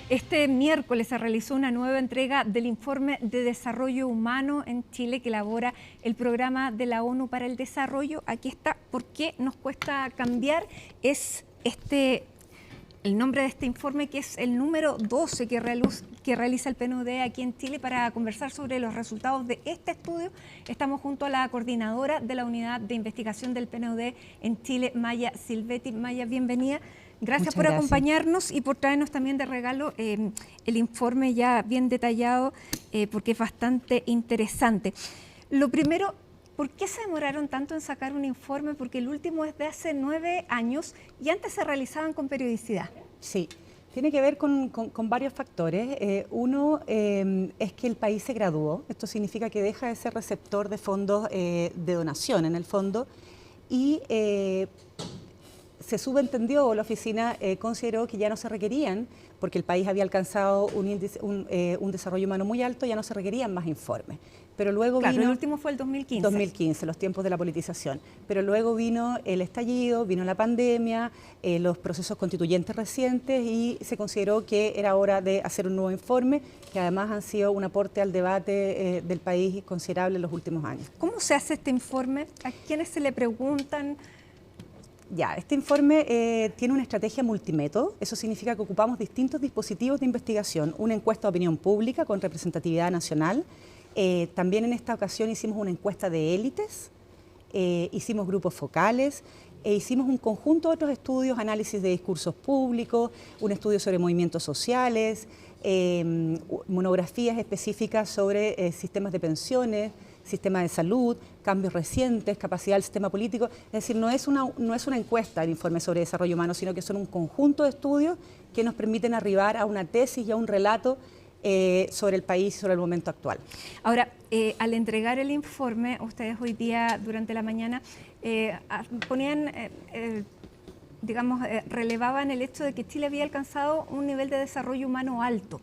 Este miércoles se realizó una nueva entrega del Informe de Desarrollo Humano en Chile que elabora el Programa de la ONU para el Desarrollo. Aquí está, ¿por qué nos cuesta cambiar? Es el nombre de este informe, que es el número 12 que realiza el PNUD aquí en Chile. Para conversar sobre los resultados de este estudio, estamos junto a la coordinadora de la Unidad de Investigación del PNUD en Chile, Maya Silvetti. Maya, bienvenida. Gracias por acompañarnos y por traernos también de regalo el informe ya bien detallado, porque es bastante interesante. Lo primero, ¿por qué se demoraron tanto en sacar un informe? Porque el último es de hace 9 años y antes se realizaban con periodicidad. Sí, tiene que ver con varios factores. Uno es que el país se graduó. Esto significa que deja de ser receptor de fondos de donación en el fondo y se subentendió, o la oficina consideró que ya no se requerían, porque el país había alcanzado un desarrollo humano muy alto, ya no se requerían más informes. Pero luego claro, vino... el último fue el 2015. 2015, los tiempos de la politización. Pero luego vino el estallido, vino la pandemia, los procesos constituyentes recientes y se consideró que era hora de hacer un nuevo informe, que además han sido un aporte al debate del país considerable en los últimos años. ¿Cómo se hace este informe? ¿A quiénes se le preguntan? Ya, este informe tiene una estrategia multimétodo. Eso significa que ocupamos distintos dispositivos de investigación, una encuesta de opinión pública con representatividad nacional. También en esta ocasión hicimos una encuesta de élites, hicimos grupos focales, hicimos un conjunto de otros estudios, análisis de discursos públicos, un estudio sobre movimientos sociales, monografías específicas sobre sistemas de pensiones, sistema de salud, cambios recientes, capacidad del sistema político. Es decir, no es una encuesta el informe sobre desarrollo humano, sino que son un conjunto de estudios que nos permiten arribar a una tesis y a un relato sobre el país y sobre el momento actual. Ahora, al entregar el informe, ustedes hoy día, durante la mañana, ponían, relevaban el hecho de que Chile había alcanzado un nivel de desarrollo humano alto,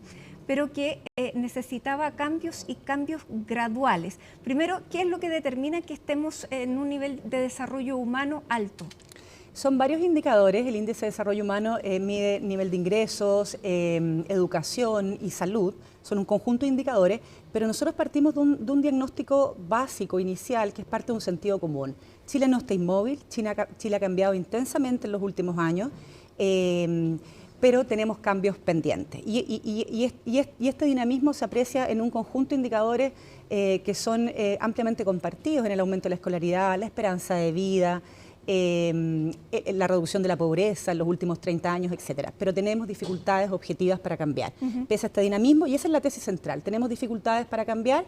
pero que necesitaba cambios y cambios graduales. Primero, ¿qué es lo que determina que estemos en un nivel de desarrollo humano alto? Son varios indicadores. El índice de desarrollo humano mide nivel de ingresos, educación y salud. Son un conjunto de indicadores, pero nosotros partimos de un diagnóstico básico, inicial, que es parte de un sentido común. Chile no está inmóvil, Chile ha cambiado intensamente en los últimos años, pero tenemos cambios pendientes. Y este dinamismo se aprecia en un conjunto de indicadores que son ampliamente compartidos en el aumento de la escolaridad, la esperanza de vida, la reducción de la pobreza en los últimos 30 años, etcétera. Pero tenemos dificultades objetivas para cambiar. Pese a este dinamismo, y esa es la tesis central, tenemos dificultades para cambiar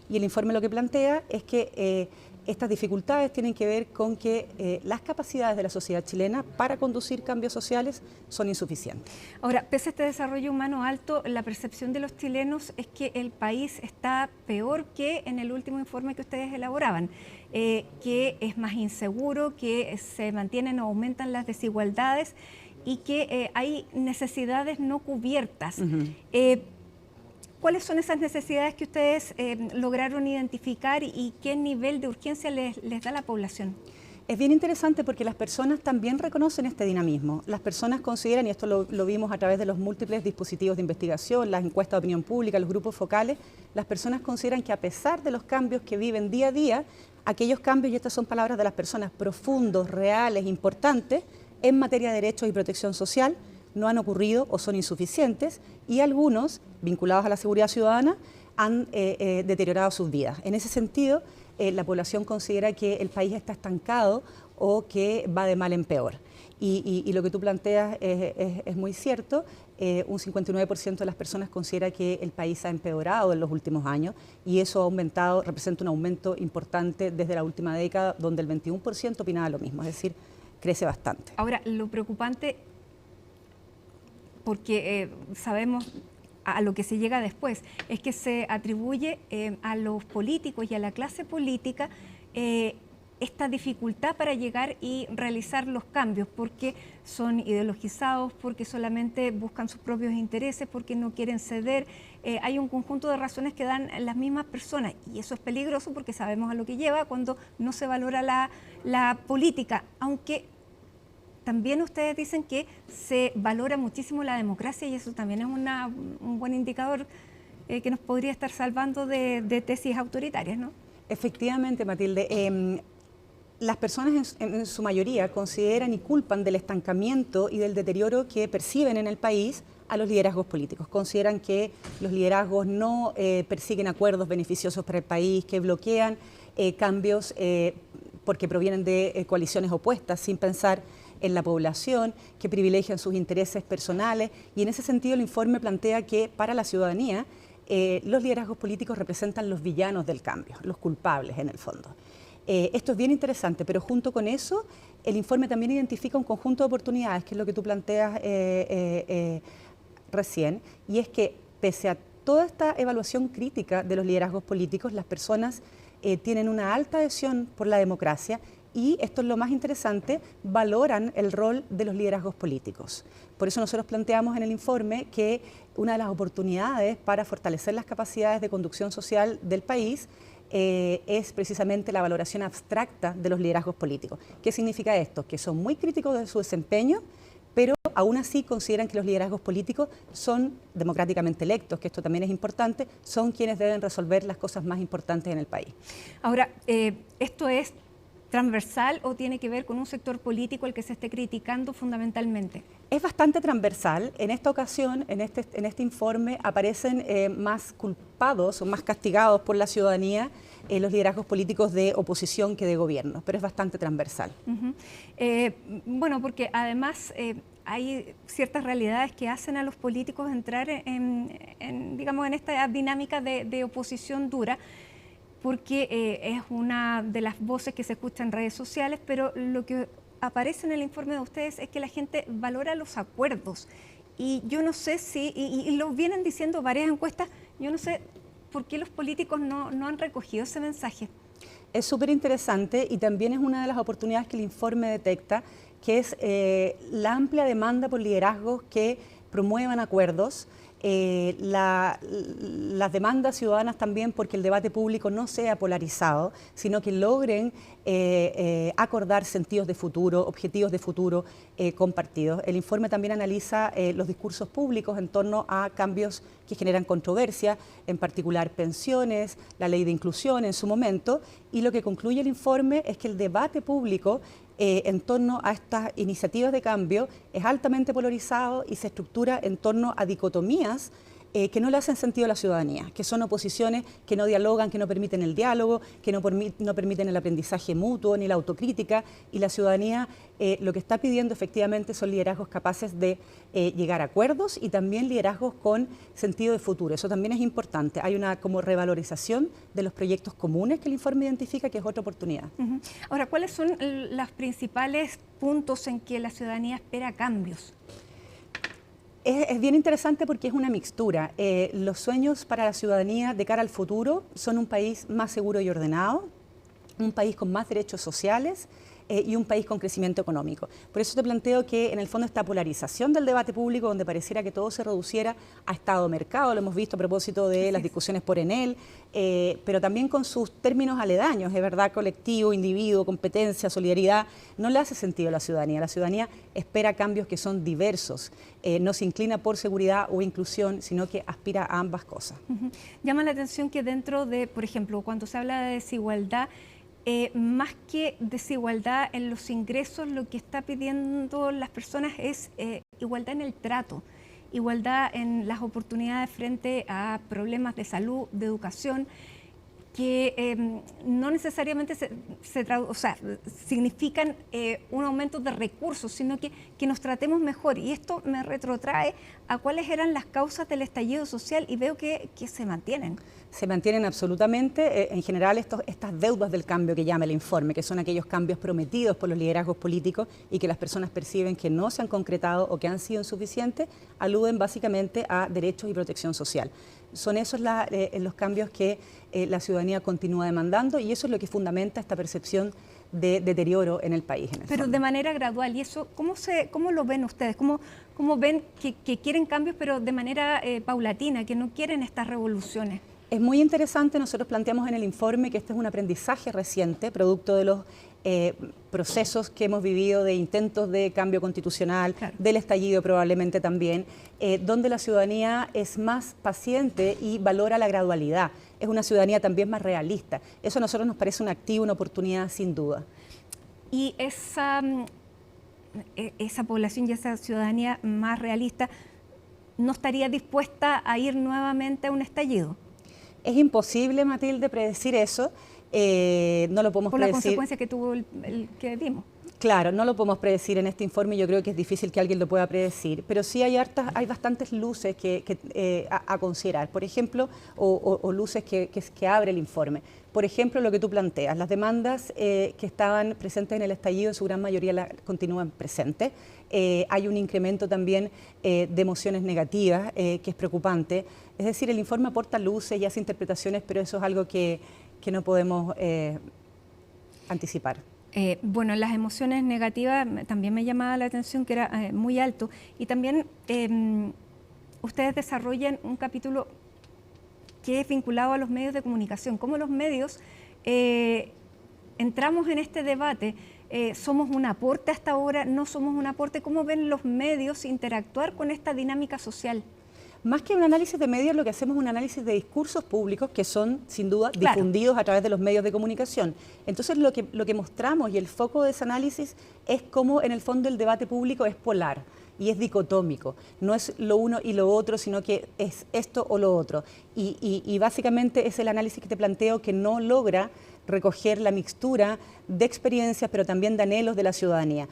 y el informe lo que plantea es que estas dificultades tienen que ver con que las capacidades de la sociedad chilena para conducir cambios sociales son insuficientes. Ahora, pese a este desarrollo humano alto, la percepción de los chilenos es que el país está peor que en el último informe que ustedes elaboraban, que es más inseguro, que se mantienen o aumentan las desigualdades y que hay necesidades no cubiertas. ¿Cuáles son esas necesidades que ustedes lograron identificar y qué nivel de urgencia les da la población? Es bien interesante porque las personas también reconocen este dinamismo. Las personas consideran, y esto lo vimos a través de los múltiples dispositivos de investigación, las encuestas de opinión pública, los grupos focales, las personas consideran que a pesar de los cambios que viven día a día, aquellos cambios, y estas son palabras de las personas, profundos, reales, importantes, en materia de derechos y protección social, no han ocurrido o son insuficientes y algunos, vinculados a la seguridad ciudadana, han deteriorado sus vidas. En ese sentido, la población considera que el país está estancado o que va de mal en peor. Y lo que tú planteas es muy cierto. Un 59% de las personas considera que el país ha empeorado en los últimos años y eso ha aumentado, representa un aumento importante desde la última década, donde el 21% opinaba lo mismo, es decir, crece bastante. Ahora, lo preocupante, porque sabemos a lo que se llega después, es que se atribuye a los políticos y a la clase política esta dificultad para llegar y realizar los cambios, porque son ideologizados, porque solamente buscan sus propios intereses, porque no quieren ceder. Hay un conjunto de razones que dan las mismas personas y eso es peligroso porque sabemos a lo que lleva cuando no se valora la política, aunque también ustedes dicen que se valora muchísimo la democracia y eso también es un buen indicador que nos podría estar salvando de tesis autoritarias, ¿no? Efectivamente, Matilde. Las personas en su mayoría consideran y culpan del estancamiento y del deterioro que perciben en el país a los liderazgos políticos. Consideran que los liderazgos no persiguen acuerdos beneficiosos para el país, que bloquean cambios porque provienen de coaliciones opuestas sin pensar en la población, que privilegian sus intereses personales, y en ese sentido el informe plantea que para la ciudadanía los liderazgos políticos representan los villanos del cambio, los culpables en el fondo. Esto es bien interesante, pero junto con eso el informe también identifica un conjunto de oportunidades, que es lo que tú planteas recién, y es que pese a toda esta evaluación crítica de los liderazgos políticos, las personas tienen una alta adhesión por la democracia y, esto es lo más interesante, valoran el rol de los liderazgos políticos. Por eso nosotros planteamos en el informe que una de las oportunidades para fortalecer las capacidades de conducción social del país es precisamente la valoración abstracta de los liderazgos políticos. ¿Qué significa esto? Que son muy críticos de su desempeño, pero aún así consideran que los liderazgos políticos son democráticamente electos, que esto también es importante, son quienes deben resolver las cosas más importantes en el país. Ahora, ¿esto es transversal o tiene que ver con un sector político al que se esté criticando fundamentalmente? Es bastante transversal. En esta ocasión, en este informe, aparecen más culpados o más castigados por la ciudadanía los liderazgos políticos de oposición que de gobierno, pero es bastante transversal. Bueno, porque además hay ciertas realidades que hacen a los políticos entrar digamos, en esta dinámica de oposición dura, porque es una de las voces que se escucha en redes sociales, pero lo que aparece en el informe de ustedes es que la gente valora los acuerdos. Y yo no sé si, y lo vienen diciendo varias encuestas, yo no sé por qué los políticos no han recogido ese mensaje. Es súper interesante y también es una de las oportunidades que el informe detecta, que es la amplia demanda por liderazgos que promuevan acuerdos, las demandas ciudadanas también porque el debate público no sea polarizado, sino que logren acordar sentidos de futuro, objetivos de futuro compartidos. El informe también analiza los discursos públicos en torno a cambios que generan controversia, en particular pensiones, la ley de inclusión en su momento, y lo que concluye el informe es que el debate público en torno a estas iniciativas de cambio es altamente polarizado y se estructura en torno a dicotomías que no le hacen sentido a la ciudadanía, que son oposiciones que no dialogan, que no permiten el diálogo, que no permiten el aprendizaje mutuo ni la autocrítica, y la ciudadanía lo que está pidiendo efectivamente son liderazgos capaces de llegar a acuerdos y también liderazgos con sentido de futuro. Eso también es importante. Hay una como revalorización de los proyectos comunes que el informe identifica, que es otra oportunidad. Ahora, ¿cuáles son los principales puntos en que la ciudadanía espera cambios? Es bien interesante porque es una mixtura. Los sueños para la ciudadanía de cara al futuro son un país más seguro y ordenado, un país con más derechos sociales y un país con crecimiento económico. Por eso te planteo que en el fondo esta polarización del debate público, donde pareciera que todo se reduciera a Estado-mercado, lo hemos visto a propósito de las discusiones por Enel, pero también con sus términos aledaños, es verdad, colectivo, individuo, competencia, solidaridad, no le hace sentido a la ciudadanía. La ciudadanía espera cambios que son diversos, no se inclina por seguridad o inclusión, sino que aspira a ambas cosas. Llama la atención que dentro de, por ejemplo, cuando se habla de desigualdad, más que desigualdad en los ingresos, lo que está pidiendo las personas es igualdad en el trato, igualdad en las oportunidades frente a problemas de salud, de educación, que no necesariamente significan un aumento de recursos, sino que nos tratemos mejor. Y esto me retrotrae a cuáles eran las causas del estallido social y veo que se mantienen. Se mantienen absolutamente, en general estas deudas del cambio que llama el informe, que son aquellos cambios prometidos por los liderazgos políticos y que las personas perciben que no se han concretado o que han sido insuficientes, aluden básicamente a derechos y protección social. Son esos los cambios que la ciudadanía continúa demandando y eso es lo que fundamenta esta percepción de deterioro en el país. Pero de manera gradual, ¿y eso cómo lo ven ustedes? ¿Cómo ven que quieren cambios pero de manera paulatina, que no quieren estas revoluciones? Es muy interesante, nosotros planteamos en el informe que este es un aprendizaje reciente, producto de los procesos que hemos vivido de intentos de cambio constitucional, claro, del estallido probablemente también, donde la ciudadanía es más paciente y valora la gradualidad. Es una ciudadanía también más realista. Eso a nosotros nos parece un activo, una oportunidad sin duda. Y esa población y esa ciudadanía más realista no estaría dispuesta a ir nuevamente a un estallido. Es imposible, Matilde, predecir eso. No lo podemos predecir. Por la consecuencia que tuvo el que vimos. Claro, no lo podemos predecir en este informe, yo creo que es difícil que alguien lo pueda predecir, pero sí hay bastantes luces a considerar, por ejemplo, o luces que abre el informe. Por ejemplo, lo que tú planteas, las demandas que estaban presentes en el estallido, en su gran mayoría continúan presentes. Hay un incremento también de emociones negativas, que es preocupante. Es decir, el informe aporta luces y hace interpretaciones, pero eso es algo que no podemos anticipar. Bueno, las emociones negativas también me llamaba la atención que era muy alto, y también ustedes desarrollan un capítulo que es vinculado a los medios de comunicación. ¿Cómo los medios entramos en este debate? ¿Somos un aporte hasta ahora? ¿No somos un aporte? ¿Cómo ven los medios interactuar con esta dinámica social? Más que un análisis de medios, lo que hacemos es un análisis de discursos públicos que son, sin duda, difundidos a través de los medios de comunicación. Entonces, lo que mostramos y el foco de ese análisis es cómo, en el fondo, el debate público es polar y es dicotómico. No es lo uno y lo otro, sino que es esto o lo otro. Y básicamente es el análisis que te planteo que no logra recoger la mixtura de experiencias, pero también de anhelos de la ciudadanía.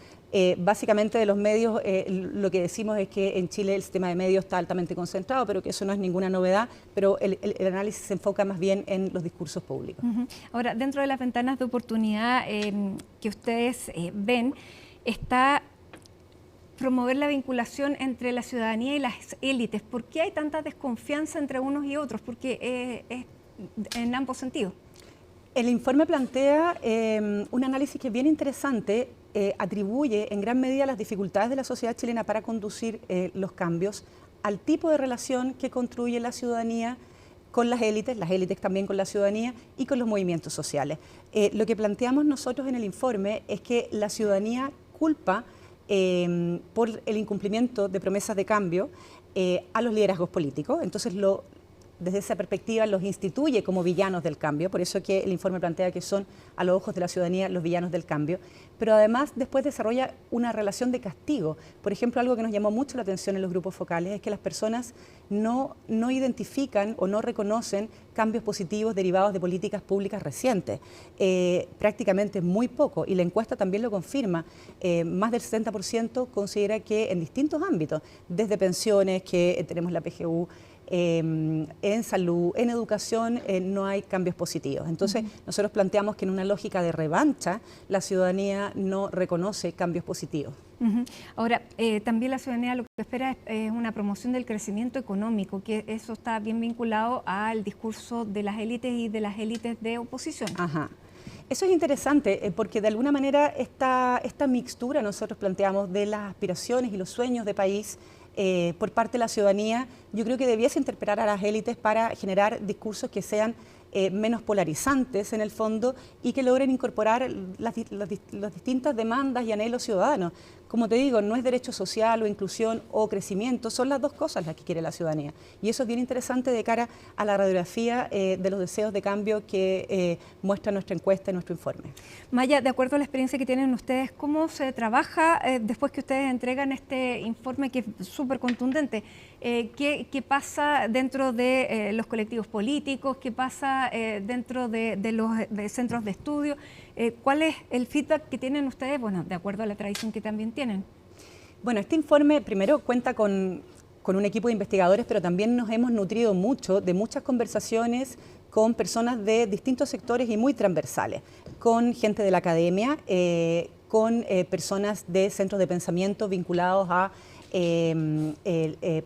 Básicamente de los medios, lo que decimos es que en Chile el sistema de medios está altamente concentrado, pero que eso no es ninguna novedad, pero el análisis se enfoca más bien en los discursos públicos. Ahora, dentro de las ventanas de oportunidad que ustedes ven, está promover la vinculación entre la ciudadanía y las élites. ¿Por qué hay tanta desconfianza entre unos y otros? Porque es en ambos sentidos. El informe plantea un análisis que es bien interesante, atribuye en gran medida las dificultades de la sociedad chilena para conducir los cambios al tipo de relación que construye la ciudadanía con las élites también con la ciudadanía y con los movimientos sociales. Lo que planteamos nosotros en el informe es que la ciudadanía culpa por el incumplimiento de promesas de cambio a los liderazgos políticos. Entonces, desde esa perspectiva los instituye como villanos del cambio, por eso que el informe plantea que son a los ojos de la ciudadanía los villanos del cambio, pero además después desarrolla una relación de castigo. Por ejemplo, algo que nos llamó mucho la atención en los grupos focales es que las personas no identifican o no reconocen cambios positivos derivados de políticas públicas recientes, prácticamente muy poco, y la encuesta también lo confirma. Más del 60% considera que en distintos ámbitos, desde pensiones, que tenemos la PGU, en salud, en educación, no hay cambios positivos. Entonces, nosotros planteamos que en una lógica de revancha, la ciudadanía no reconoce cambios positivos. Ahora, también la ciudadanía lo que espera es una promoción del crecimiento económico, que eso está bien vinculado al discurso de las élites y de las élites de oposición. Ajá. Eso es interesante porque de alguna manera esta mixtura nosotros planteamos de las aspiraciones y los sueños de país por parte de la ciudadanía, yo creo que debiese interpelar a las élites para generar discursos que sean menos polarizantes en el fondo y que logren incorporar las distintas demandas y anhelos ciudadanos. Como te digo, no es derecho social o inclusión o crecimiento, son las dos cosas las que quiere la ciudadanía. Y eso es bien interesante de cara a la radiografía de los deseos de cambio que muestra nuestra encuesta y nuestro informe. Maya, de acuerdo a la experiencia que tienen ustedes, ¿cómo se trabaja después que ustedes entregan este informe que es súper contundente? ¿Qué pasa dentro de los colectivos políticos? ¿Qué pasa dentro de los centros de estudio? ¿Cuál es el feedback que tienen ustedes, bueno, de acuerdo a la tradición que también tienen? Bueno, este informe primero cuenta con un equipo de investigadores, pero también nos hemos nutrido mucho de muchas conversaciones con personas de distintos sectores y muy transversales, con gente de la academia, con personas de centros de pensamiento vinculados a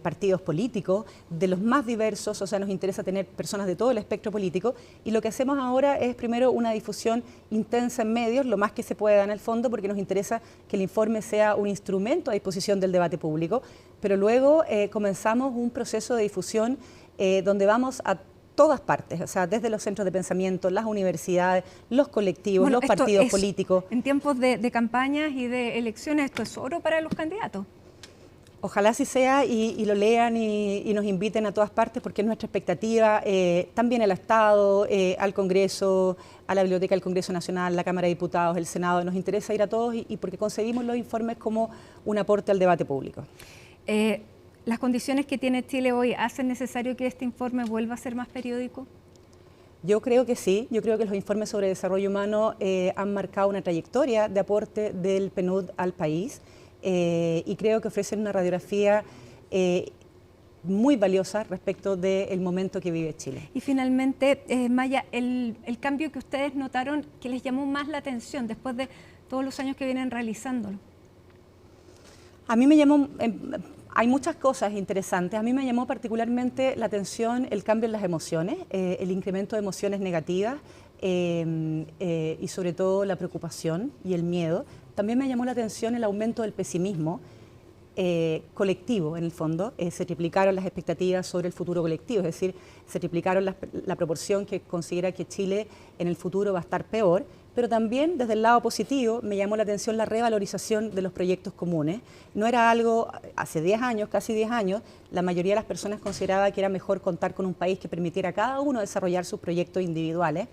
partidos políticos, de los más diversos, o sea, nos interesa tener personas de todo el espectro político, y lo que hacemos ahora es primero una difusión intensa en medios, lo más que se pueda en el fondo, porque nos interesa que el informe sea un instrumento a disposición del debate público, pero luego comenzamos un proceso de difusión donde vamos a todas partes, o sea, desde los centros de pensamiento, las universidades, los colectivos, Bueno, los partidos políticos. En tiempos de campañas y de elecciones, esto es oro para los candidatos. Ojalá así sea y lo lean y nos inviten a todas partes porque es nuestra expectativa, también al Estado, al Congreso, a la Biblioteca del Congreso Nacional, la Cámara de Diputados, el Senado. Nos interesa ir a todos y porque concebimos los informes como un aporte al debate público. ¿Las condiciones que tiene Chile hoy hacen necesario que este informe vuelva a ser más periódico? Yo creo que sí, yo creo que los informes sobre desarrollo humano han marcado una trayectoria de aporte del PNUD al país. Y creo que ofrecen una radiografía muy valiosa respecto del momento que vive Chile. Y finalmente, Maya, el cambio que ustedes notaron que les llamó más la atención después de todos los años que vienen realizándolo. A mí me llamó, hay muchas cosas interesantes, a mí me llamó particularmente la atención el cambio en las emociones, el incremento de emociones negativas y sobre todo la preocupación y el miedo. También me llamó la atención el aumento del pesimismo colectivo, en el fondo. Se triplicaron las expectativas sobre el futuro colectivo, es decir, se triplicaron la proporción que considera que Chile en el futuro va a estar peor, pero también desde el lado positivo me llamó la atención la revalorización de los proyectos comunes. No era algo, hace 10 años, casi 10 años, la mayoría de las personas consideraba que era mejor contar con un país que permitiera a cada uno desarrollar sus proyectos individuales,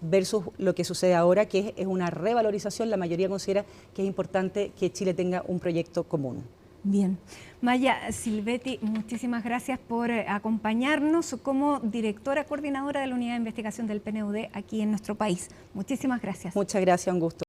versus lo que sucede ahora, que es una revalorización. La mayoría considera que es importante que Chile tenga un proyecto común. Bien. Maya Silvetti, muchísimas gracias por acompañarnos como directora coordinadora de la Unidad de Investigación del PNUD aquí en nuestro país. Muchísimas gracias. Muchas gracias, un gusto.